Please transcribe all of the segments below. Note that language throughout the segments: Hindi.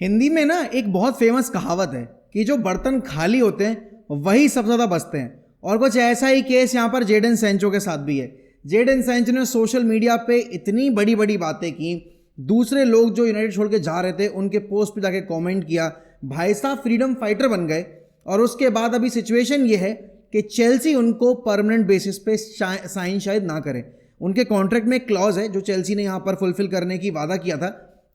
हिंदी में ना एक बहुत फेमस कहावत है कि जो बर्तन खाली होते हैं वही सबसे ज़्यादा बचते हैं। और कुछ ऐसा ही केस यहाँ पर जेडन सैंचो के साथ भी है। जेडन सैंचो ने सोशल मीडिया पे इतनी बड़ी बड़ी बातें की, दूसरे लोग जो यूनाइटेड छोड़ के जा रहे थे उनके पोस्ट पे जाके कमेंट किया, भाई साहब फ्रीडम फाइटर बन गए। और उसके बाद अभी सिचुएशन ये है कि चेल्सी उनको परमानेंट बेसिस पे साइन शायद ना करे। उनके कॉन्ट्रैक्ट में एक क्लॉज है जो चेल्सी ने यहाँ पर फुलफिल करने की वादा किया था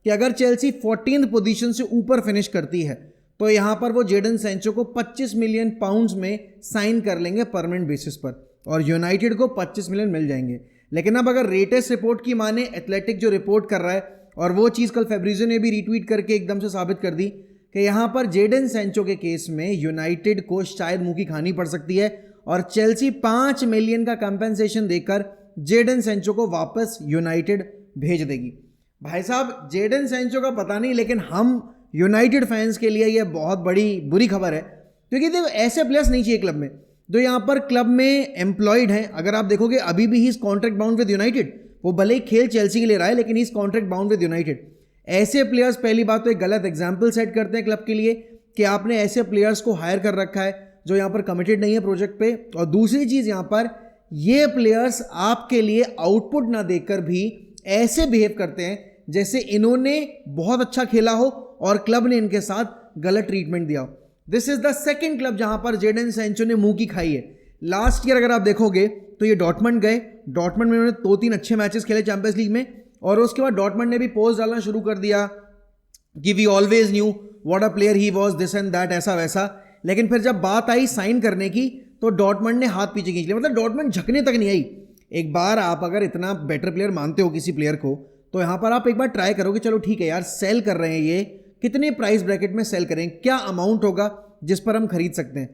कि अगर चेल्सी 14th पोजीशन से ऊपर फिनिश करती है तो यहाँ पर वो जेडन सैंचो को 25 मिलियन पाउंड्स में साइन कर लेंगे परमानेंट बेसिस पर, और यूनाइटेड को 25 मिलियन मिल जाएंगे। लेकिन अब अगर रेटेस्ट रिपोर्ट की माने, एथलेटिक जो रिपोर्ट कर रहा है, और वो चीज़ कल फेब्रिजो ने भी रीट्वीट करके एकदम से साबित कर दी कि यहाँ पर जेडन सैंचो के केस में यूनाइटेड को शायद मुंह की खानी पड़ सकती है और चेल्सी 5 मिलियन का कंपेंसेशन देकर जेडन सैंचो को वापस यूनाइटेड भेज देगी। भाई साहब जेडन सैंचो का पता नहीं, लेकिन हम यूनाइटेड फैंस के लिए ये बहुत बड़ी बुरी खबर है, क्योंकि देखो ऐसे प्लेयर्स नहीं चाहिए क्लब में जो यहाँ पर क्लब में एम्प्लॉयड हैं। अगर आप देखोगे अभी भी he is contract bound with United, वो भले ही खेल चेल्सी के लिए रहा है लेकिन he is contract bound with United. ऐसे प्लेयर्स पहली बात तो एक गलत एग्जाम्पल सेट करते हैं क्लब के लिए कि आपने ऐसे प्लेयर्स को हायर कर रखा है जो यहाँ पर कमिटेड नहीं है प्रोजेक्ट पे। और दूसरी चीज़, यहाँ पर ये प्लेयर्स आपके लिए आउटपुट ना देकर भी ऐसे बिहेव करते हैं जैसे इन्होंने बहुत अच्छा खेला हो और क्लब ने इनके साथ गलत ट्रीटमेंट दिया हो। This is the second club जहां पर जेडन सैंचो ने मुंह की खाई है। लास्ट ईयर अगर आप देखोगे तो ये डॉर्टमंड गए, डॉर्टमंड में उन्होंने 2-3 अच्छे मैचेस खेले चैंपियंस लीग में, और उसके बाद डॉर्टमंड ने भी पोस्ट डालना शुरू कर दिया कि we always knew what a player he was, this and that, ऐसा वैसा। लेकिन फिर जब बात आई साइन करने की तो डॉर्टमंड ने हाथ पीछे खींच लिया, मतलब डॉर्टमंड झकने तक नहीं आई। एक बार आप अगर इतना बेटर प्लेयर मानते हो किसी प्लेयर को तो यहाँ पर आप एक बार ट्राई करो कि चलो ठीक है यार, सेल कर रहे हैं, ये कितने प्राइस ब्रैकेट में सेल करें, क्या अमाउंट होगा जिस पर हम खरीद सकते हैं।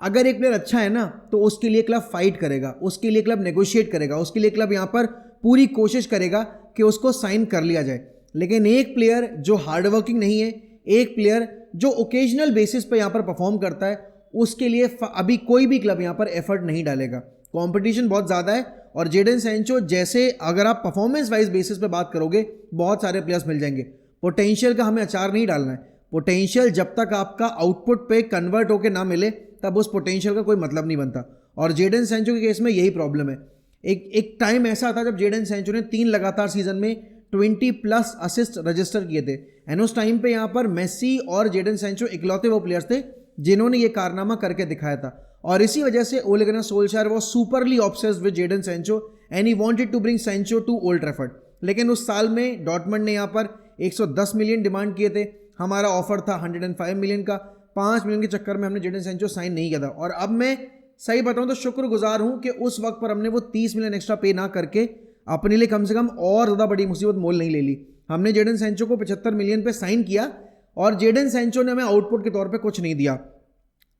अगर एक प्लेयर अच्छा है ना तो उसके लिए क्लब फाइट करेगा, उसके लिए क्लब नेगोशिएट करेगा, उसके लिए क्लब यहाँ पर पूरी कोशिश करेगा कि उसको साइन कर लिया जाए। लेकिन एक प्लेयर जो हार्डवर्किंग नहीं है, एक प्लेयर जो ओकेजनल बेसिस पर यहाँ पर परफॉर्म करता है, उसके लिए अभी कोई भी क्लब यहाँ पर एफर्ट नहीं डालेगा। कॉम्पिटिशन बहुत ज़्यादा है, और जेडन सैंचो जैसे अगर आप परफॉर्मेंस वाइज बेसिस पे बात करोगे बहुत सारे प्लेयर्स मिल जाएंगे। पोटेंशियल का हमें अचार नहीं डालना है। पोटेंशियल जब तक आपका आउटपुट पे कन्वर्ट होकर ना मिले तब उस पोटेंशियल का कोई मतलब नहीं बनता, और जेडन सैंचो के केस में यही प्रॉब्लम है। एक टाइम ऐसा था जब जेडन सैंचो ने 3 लगातार सीजन में 20+ असिस्ट रजिस्टर किए थे, एंड उस टाइम पे यहाँ पर मेसी और जेडन सैंचो इकलौते वो प्लेयर्स थे जिन्होंने ये कारनामा करके दिखाया था। और इसी वजह से Ole Gunnar Solskjaer was superly obsessed with Jadon Sancho and he wanted to bring Sancho to Old Trafford. लेकिन उस साल में डॉर्टमंड ने यहाँ पर 110 मिलियन डिमांड किए थे, हमारा ऑफर था 105 मिलियन का। 5 मिलियन के चक्कर में हमने जेडन सैंचो साइन नहीं किया था, और अब मैं सही बताऊं तो शुक्रगुजार हूं कि उस वक्त पर हमने वो 30 मिलियन एक्स्ट्रा पे ना करके अपने लिए कम से कम और ज़्यादा बड़ी मुसीबत मोल नहीं ले ली। हमने जेडन सैंचो को 75 मिलियन पे साइन किया, और जेडन सैंचो ने हमें आउटपुट के तौर पे कुछ नहीं दिया।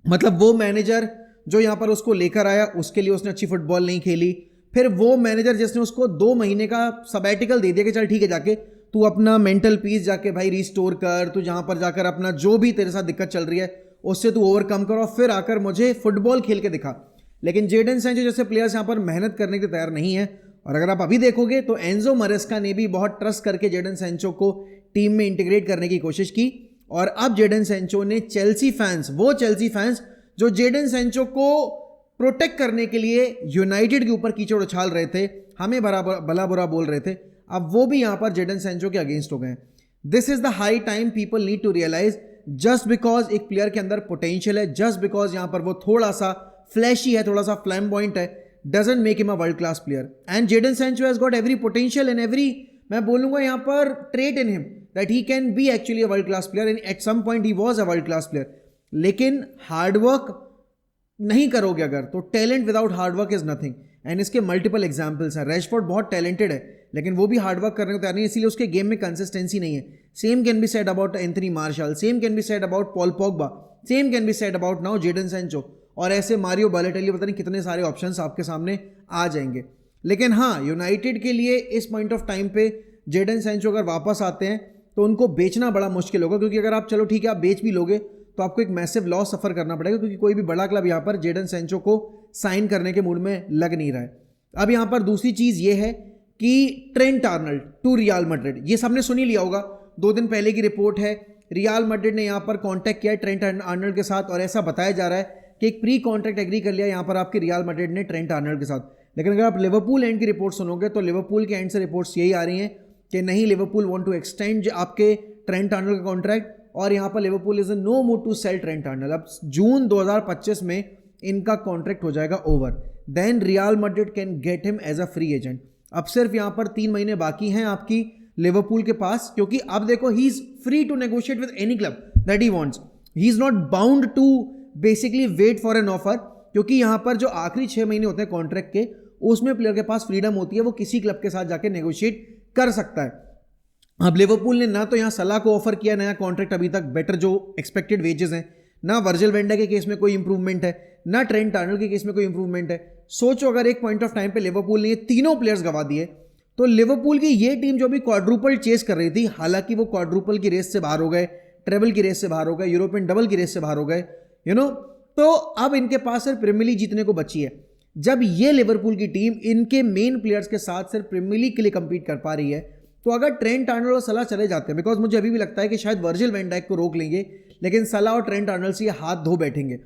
मतलब वो मैनेजर जो यहाँ पर उसको लेकर आया उसके लिए उसने अच्छी फुटबॉल नहीं खेली, फिर वो मैनेजर जिसने उसको 2 महीने का सबैटिकल दे दिया कि चल ठीक है, जाके तू अपना मेंटल पीस जाके भाई रिस्टोर कर, तू जहाँ पर जाकर अपना जो भी तेरे साथ दिक्कत चल रही है उससे तू ओवरकम कर, और फिर आकर मुझे फुटबॉल खेल के दिखा। लेकिन जेडन सैंचो जैसे प्लेयर्स यहाँ पर मेहनत करने के तैयार नहीं है। और अगर आप अभी देखोगे तो एंजो मरेस्का ने भी बहुत ट्रस्ट करके जेडन सैंचो को टीम में इंटीग्रेट करने की कोशिश की, और अब जेडन सैंचो ने चेल्सी फैंस जो जेडन सैंचो को प्रोटेक्ट करने के लिए यूनाइटेड के ऊपर कीचड़ उछाल रहे थे, हमें भला बुरा बोल रहे थे, अब वो भी यहाँ पर जेडन सैंचो के अगेंस्ट हो गए। This is the high time people need to realize, just because एक प्लेयर के अंदर पोटेंशियल है, जस्ट बिकॉज यहाँ पर वो थोड़ा सा फ्लैशी है, थोड़ा सा फ्लैम्बॉइंट है, doesn't make him a world class player. And Jadon Sancho has got every potential and every, मैं बोलूंगा यहाँ पर trait in him that he can be actually a world class player, and at some point he was a world class player. लेकिन हार्डवर्क नहीं करोगे अगर, तो talent without hard work is nothing, and इसके मल्टीपल एग्जांपल्स हैं। रैशफोर्ड बहुत टैलेंटेड है लेकिन वो भी हार्डवर्क करने को तैयार नहीं है, इसीलिए उसके गेम में कंसिस्टेंसी नहीं है। Same can be said about Anthony Martial, same can be said about Paul Pogba, same can be said about now Jadon Sancho, और ऐसे मारियो बालोटेल्ली, पता नहीं कितने सारे ऑप्शंस आपके सामने आ जाएंगे। लेकिन हाँ, यूनाइटेड के लिए इस पॉइंट ऑफ टाइम पे जेडन सैंचो अगर वापस आते हैं तो उनको बेचना बड़ा मुश्किल होगा, क्योंकि अगर आप चलो ठीक है आप बेच भी लोगे तो आपको एक मैसिव लॉस सफ़र करना पड़ेगा, क्योंकि कोई भी बड़ा क्लब यहाँ पर जेडन सैंचो को साइन करने के मूड में लग नहीं रहा है। अब यहाँ पर दूसरी चीज़ ये है कि Trent Arnold to Real Madrid, ये सबने सुन ही लिया होगा, 2 दिन पहले की रिपोर्ट है रियल मैड्रिड ने यहाँ पर कांटेक्ट किया है ट्रेंट आर्नल्ड के साथ और ऐसा बताया जा रहा है कि एक प्री कॉन्ट्रैक्ट एग्री कर लिया यहाँ पर आपके रियल मैड्रिड ने ट्रेंट आर्नल्ड के साथ। लेकिन अगर आप लिवरपूल एंड की रिपोर्ट सुनोगे तो लिवरपूल के एंड से रिपोर्ट्स यही आ रही हैं कि नहीं, लिवरपूल वांट टू एक्सटेंड आपके ट्रेंट आर्नल्ड का कॉन्ट्रैक्ट और यहाँ पर Liverpool is no mood to sell Trent Arnold. अब जून 2025 में इनका कॉन्ट्रैक्ट हो जाएगा over, then Real Madrid can get him as a free agent. अब सिर्फ यहाँ पर 3 महीने बाकी हैं आपकी लिवरपूल के पास, क्योंकि अब देखो he is free to negotiate with any club that he wants, he is not bound to basically wait for an offer, क्योंकि यहाँ पर जो आखिरी 6 महीने होते हैं कॉन्ट्रैक्ट के उसमें प्लेयर के पास फ्रीडम होती है, वो किसी क्लब के साथ जाके नेगोशिएट कर सकता है। अब लिवरपूल ने ना तो यहाँ सलाह को ऑफर किया नया कॉन्ट्रैक्ट अभी तक, बेटर जो एक्सपेक्टेड वेजेस हैं, ना वर्जिल वेंडा के केस में कोई इंप्रूवमेंट है, ना ट्रेंट आर्नल्ड के केस में कोई इंप्रूवमेंट है। सोचो अगर एक पॉइंट ऑफ टाइम पे लिवरपूल ने ये तीनों प्लेयर्स गवा दिए तो लिवरपूल की ये टीम जो भी क्वाड्रुपल चेस कर रही थी, हालांकि वो क्वाड्रुपल की रेस से बाहर हो गए, ट्रेबल की रेस से बाहर हो गए, यूरोपियन डबल की रेस से बाहर हो गए, तो अब इनके पास सिर्फ प्रीमियर लीग जीतने को बची है। जब ये लिवरपूल की टीम इनके मेन प्लेयर्स के साथ सिर्फ प्रीमियर लीग के लिए कंपीट कर पा रही है, तो अगर ट्रेंट आर्नल्ड और सलाह चले जाते हैं, बिकॉज मुझे अभी भी लगता है कि शायद वर्जिल वैन डाइक को रोक लेंगे, लेकिन सलाह और ट्रेंट आर्नल्ड से ये हाथ धो बैठेंगे,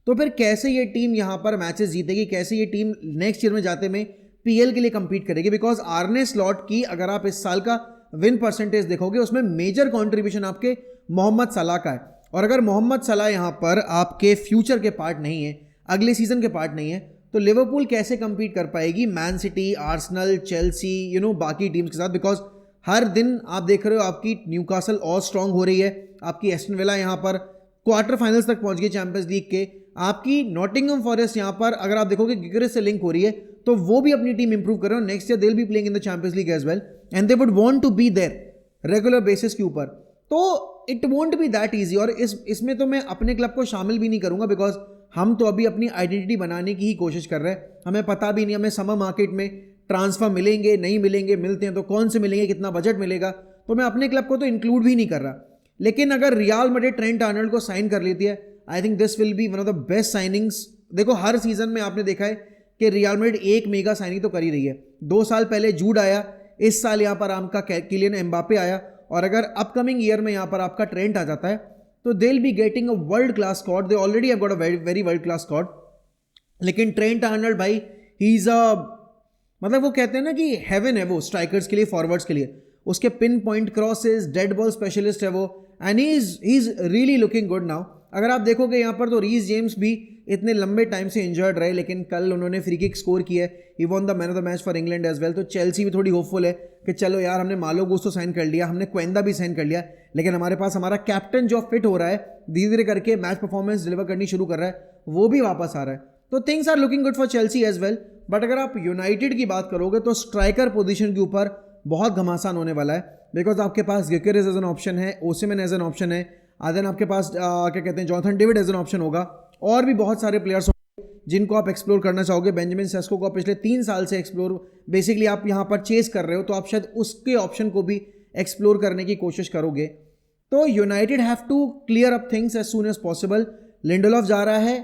तो फिर कैसे ये टीम यहाँ पर मैचेस जीतेगी, कैसे ये टीम नेक्स्ट ईयर में जाते में पीएल के लिए कंपीट करेगी। बिकॉज आर्ने स्लॉट की अगर आप इस साल का विन परसेंटेज देखोगे उसमें मेजर कॉन्ट्रीब्यूशन आपके मोहम्मद सलाह का है, और अगर मोहम्मद सलाह यहाँ पर आपके फ्यूचर के पार्ट नहीं है, अगले सीजन के पार्ट नहीं है, तो लिवरपूल कैसे कंपीट कर पाएगी मैन सिटी, आर्सेनल, चेल्सी, बाकी टीम्स के साथ। बिकॉज हर दिन आप देख रहे हो आपकी न्यूकासल और स्ट्रांग हो रही है, आपकी एस्टन विला यहाँ पर क्वार्टर फाइनल्स तक पहुंच गई चैंपियंस लीग के, आपकी नॉटिंघम फॉरेस्ट यहाँ पर अगर आप देखोगे गिगरेस से लिंक हो रही है, तो वो भी अपनी टीम इंप्रूव कर रहे हो। Next year they will be playing in the Champions League as well and they would want to be their regular basis के ऊपर, तो it won't be that easy. और इसमें तो मैं अपने क्लब को शामिल भी नहीं करूंगा, बिकॉज हम तो अभी अपनी आइडेंटिटी बनाने की ही कोशिश कर रहे हैं, हमें पता भी नहीं हमें समर मार्केट में ट्रांसफर मिलेंगे नहीं मिलेंगे, मिलते हैं तो कौन से मिलेंगे, कितना बजट मिलेगा, तो मैं अपने क्लब को तो इंक्लूड भी नहीं कर रहा। लेकिन अगर रियल मैड्रिड ट्रेंट आर्नल्ड को साइन कर लेती है, I think this will be one of the best signings. देखो हर सीजन में आपने देखा है कि रियल मैड्रिड एक मेगा साइनिंग तो कर ही रही है। 2 साल पहले जूड आया, इस साल यहाँ पर आपका किलियन एम्बापे आया, और अगर अपकमिंग ईयर में यहाँ पर आपका ट्रेंट आ जाता है तो दे will be getting a world class squad, they already have got a very world class squad. लेकिन ट्रेंट आर्नल्ड भाई ही इज मतलब वो कहते हैं ना कि हेवन है वो स्ट्राइकर्स के लिए, फॉरवर्ड्स के लिए, उसके pin point crosses, dead ball specialist है वो, and he is really looking good now. अगर आप देखोगे यहाँ पर तो रीस जेम्स भी इतने लंबे टाइम से इंजर्ड रहे, लेकिन कल उन्होंने फ्री किक स्कोर किया है, he won the man of the match for England as well. तो चेल्सी भी थोड़ी होपफुल है कि चलो यार हमने मालो गुस्तो साइन कर लिया, हमने क्वेंदा भी साइन कर लिया, लेकिन हमारे पास हमारा कैप्टन जो फिट हो रहा है, धीरे धीरे करके मैच परफॉर्मेंस डिलीवर करनी शुरू कर रहा है, वो भी वापस आ रहा है, तो things are looking good for Chelsea as well. But अगर आप यूनाइटेड की बात करोगे तो स्ट्राइकर पोजीशन के ऊपर बहुत घमासान होने वाला है, बिकॉज आपके पास गिकेरेस एज एन ऑप्शन है, ओसिमन एज एन ऑप्शन है, देन आपके पास क्या कहते हैं Jonathan David as an option होगा, और भी बहुत सारे प्लेयर्स होंगे जिनको आप एक्सप्लोर करना चाहोगे। बेंजामिन सेस्को को आप पिछले 3 साल से एक्सप्लोर बेसिकली आप यहाँ पर चेस कर रहे हो, तो आप शायद उसके ऑप्शन को भी एक्सप्लोर करने की कोशिश करोगे। तो United have to clear up things as soon as possible. Lindelof जा रहा है,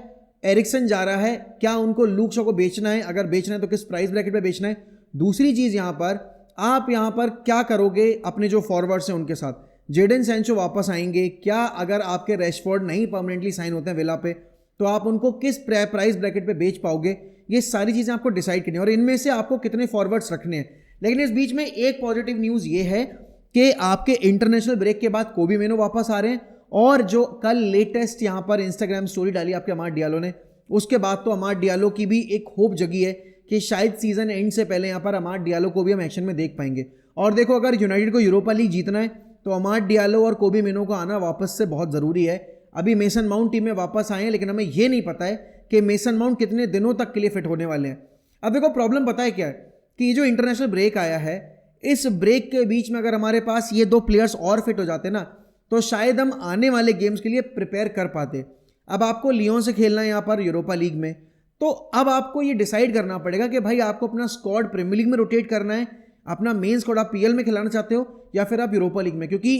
एरिक्सन जा रहा है, क्या उनको लूक शॉ को बेचना है, अगर बेचना है तो किस प्राइस ब्रैकेट पे बेचना है। दूसरी चीज़ यहाँ पर आप यहाँ पर क्या करोगे अपने जो फॉरवर्ड्स हैं उनके साथ, जेडन सैंचो वापस आएंगे क्या, अगर आपके रैशफोर्ड नहीं परमानेंटली साइन होते हैं विला पे, तो आप उनको किस प्राइस ब्रैकेट पे बेच पाओगे, ये सारी चीज़ें आपको डिसाइड करनी है, और इनमें से आपको कितने फॉरवर्ड्स रखने हैं। लेकिन इस बीच में एक पॉजिटिव न्यूज़ ये है कि आपके इंटरनेशनल ब्रेक के बाद कोबी मेनो वापस आ रहे हैं, और जो कल लेटेस्ट यहाँ पर इंस्टाग्राम स्टोरी डाली आपके अमाद डियालो ने, उसके बाद तो अमाद डियालो की भी एक होप जगी है कि शायद सीजन एंड से पहले यहाँ पर अमाद डियालो को भी हम एक्शन में देख पाएंगे। और देखो अगर यूनाइटेड को यूरोपा लीग जीतना है तो अमाद डियालो और कोबी मेनो का आना वापस से बहुत ज़रूरी है। अभी मेसन माउंट टीम में वापस आए हैं, लेकिन हमें ये नहीं पता है कि मेसन माउंट कितने दिनों तक के लिए फिट होने वाले हैं। अब देखो प्रॉब्लम पता है क्या है कि ये जो इंटरनेशनल ब्रेक आया है, इस ब्रेक के बीच में अगर हमारे पास ये 2 प्लेयर्स और फिट हो जाते ना, तो शायद हम आने वाले गेम्स के लिए प्रिपेयर कर पाते। अब आपको लियोन से खेलना है यहाँ पर यूरोपा लीग में, तो अब आपको ये डिसाइड करना पड़ेगा कि भाई आपको अपना स्क्वाड प्रीमियर लीग में रोटेट करना है, अपना मेन स्क्वाड आप पीएल में खिलाना चाहते हो, या फिर आप यूरोपा लीग में, क्योंकि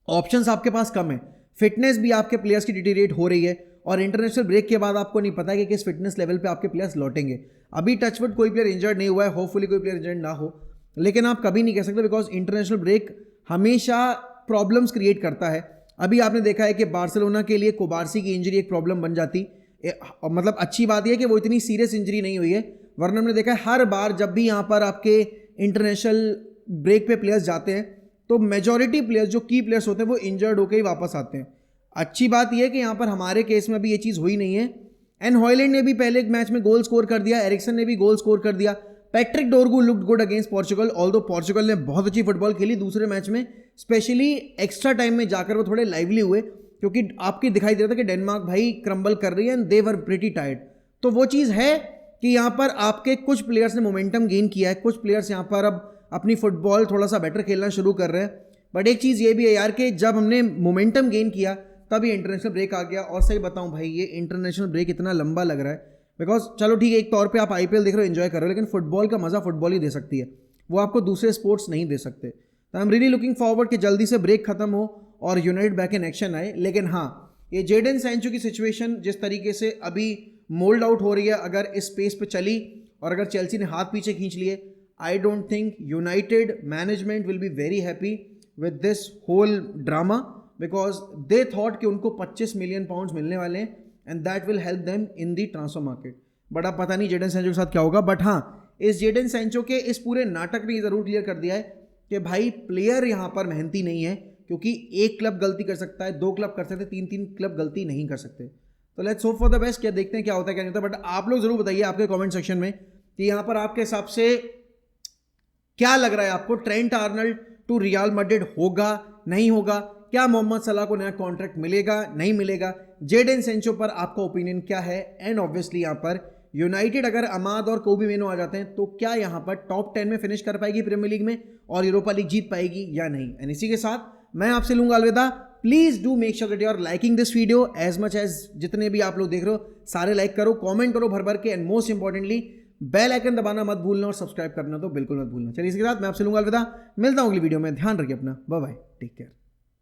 ऑप्शंस आपके पास कम है, फिटनेस भी आपके प्लेयर्स की डिटीरिएट हो रही है, और इंटरनेशनल ब्रेक के बाद आपको नहीं पता है कि किस फिटनेस लेवल पे आपके प्लेयर्स लौटेंगे। अभी टचवुड कोई प्लेयर इंजर्ड नहीं हुआ है, होपफुली कोई प्लेयर इंजर्ड ना हो, लेकिन आप कभी नहीं कह सकते, बिकॉज इंटरनेशनल ब्रेक हमेशा प्रॉब्लम्स क्रिएट करता है। अभी आपने देखा है कि बार्सिलोना के लिए कोबार्सी की इंजरी एक प्रॉब्लम बन जाती, मतलब अच्छी बात यह है कि वो इतनी सीरियस इंजरी नहीं हुई है, वरना हमने देखा है हर बार जब भी यहाँ पर आपके इंटरनेशनल ब्रेक पे प्लेयर्स जाते हैं तो मेजॉरिटी प्लेयर्स जो की प्लेयर्स होते हैं वो इंजर्ड होकर ही वापस आते हैं। अच्छी बात यह है कि यहाँ पर हमारे केस में भी ये चीज़ हुई नहीं है। एंड हॉयलैंड ने भी पहले एक मैच में गोल स्कोर कर दिया, एरिक्सन ने भी गोल स्कोर कर दिया, Patrick डोरगू looked good against Portugal, although Portugal ने बहुत अच्छी फुटबॉल खेली दूसरे मैच में, स्पेशली एक्स्ट्रा टाइम में जाकर वो थोड़े लाइवली हुए, क्योंकि आपके दिखाई दे रहा था कि डेनमार्क भाई क्रम्बल कर रही है and they were pretty tired. तो वो चीज़ है कि यहाँ पर आपके कुछ प्लेयर्स ने मोमेंटम गेन किया है, कुछ प्लेयर्स यहाँ पर अब अपनी फुटबॉल थोड़ा सा बेटर खेलना शुरू कर रहे हैं। बट एक चीज़ ये भी है यार कि जब हमने मोमेंटम गेन किया तब ये इंटरनेशनल ब्रेक आ गया। और सही बताऊं भाई, ये इंटरनेशनल ब्रेक इतना लंबा लग रहा है बिकॉज चलो ठीक है, एक तौर पे आप आईपीएल देख रहे हो, एंजॉय कर रहे हो, लेकिन फुटबॉल का मज़ा फुटबॉल ही दे सकती है, वो आपको दूसरे स्पोर्ट्स नहीं दे सकते। तो I am really looking forward कि जल्दी से ब्रेक खत्म हो और यूनाइटेड बैक इन एक्शन आए। लेकिन हाँ, ये जेडन सैंचो की सिचुएशन जिस तरीके से अभी मोल्ड आउट हो रही है, अगर इस स्पेस पे चली और अगर चेल्सी ने हाथ पीछे खींच लिए, I don't think United management will be very happy with this whole drama, because they thought कि उनको 25 मिलियन पाउंड्स मिलने वाले हैं and that will help them in the transfer market. But अब पता नहीं जेडन सैंचो के साथ क्या होगा। बट हाँ, इस जेडन सैंचो के इस पूरे नाटक ने ये ज़रूर क्लियर कर दिया है कि भाई प्लेयर यहाँ पर मेहनती नहीं है, क्योंकि एक क्लब गलती कर सकता है, 2 क्लब कर सकते हैं, 3 क्लब गलती नहीं कर सकते। तो let's hope for the best. क्या देखते हैं क्या होता है क्या नहीं होता। बट आप लोग जरूर बताइए आपके कमेंट सेक्शन में कि यहाँ पर आपके हिसाब से क्या लग रहा है आपको, Trent Arnold to Real Madrid होगा नहीं होगा, क्या मोहम्मद सलाह को नया कॉन्ट्रैक्ट मिलेगा नहीं मिलेगा, जेडन सैंचो पर आपका ओपिनियन क्या है। एंड ऑब्वियसली यहाँ पर यूनाइटेड अगर अमाद और कोबी मेनो आ जाते हैं तो क्या यहाँ पर टॉप 10 में फिनिश कर पाएगी प्रीमियर लीग में और यूरोपा लीग जीत पाएगी या नहीं। एंड इसी के साथ मैं आपसे लूंगा अलविदा। Please do make sure that you are liking this video as much as जितने भी आप लोग देख रहे हो सारे लाइक करो, कमेंट करो भर भर के, and most importantly bell icon दबाना मत भूलना और सब्सक्राइब करना तो बिल्कुल मत भूलना। चलिए इसके साथ मैं आपसे लूंगा अलविदा, मिलता हूँ अगली वीडियो में। ध्यान रखिए अपना, बाय बाय, टेक केयर।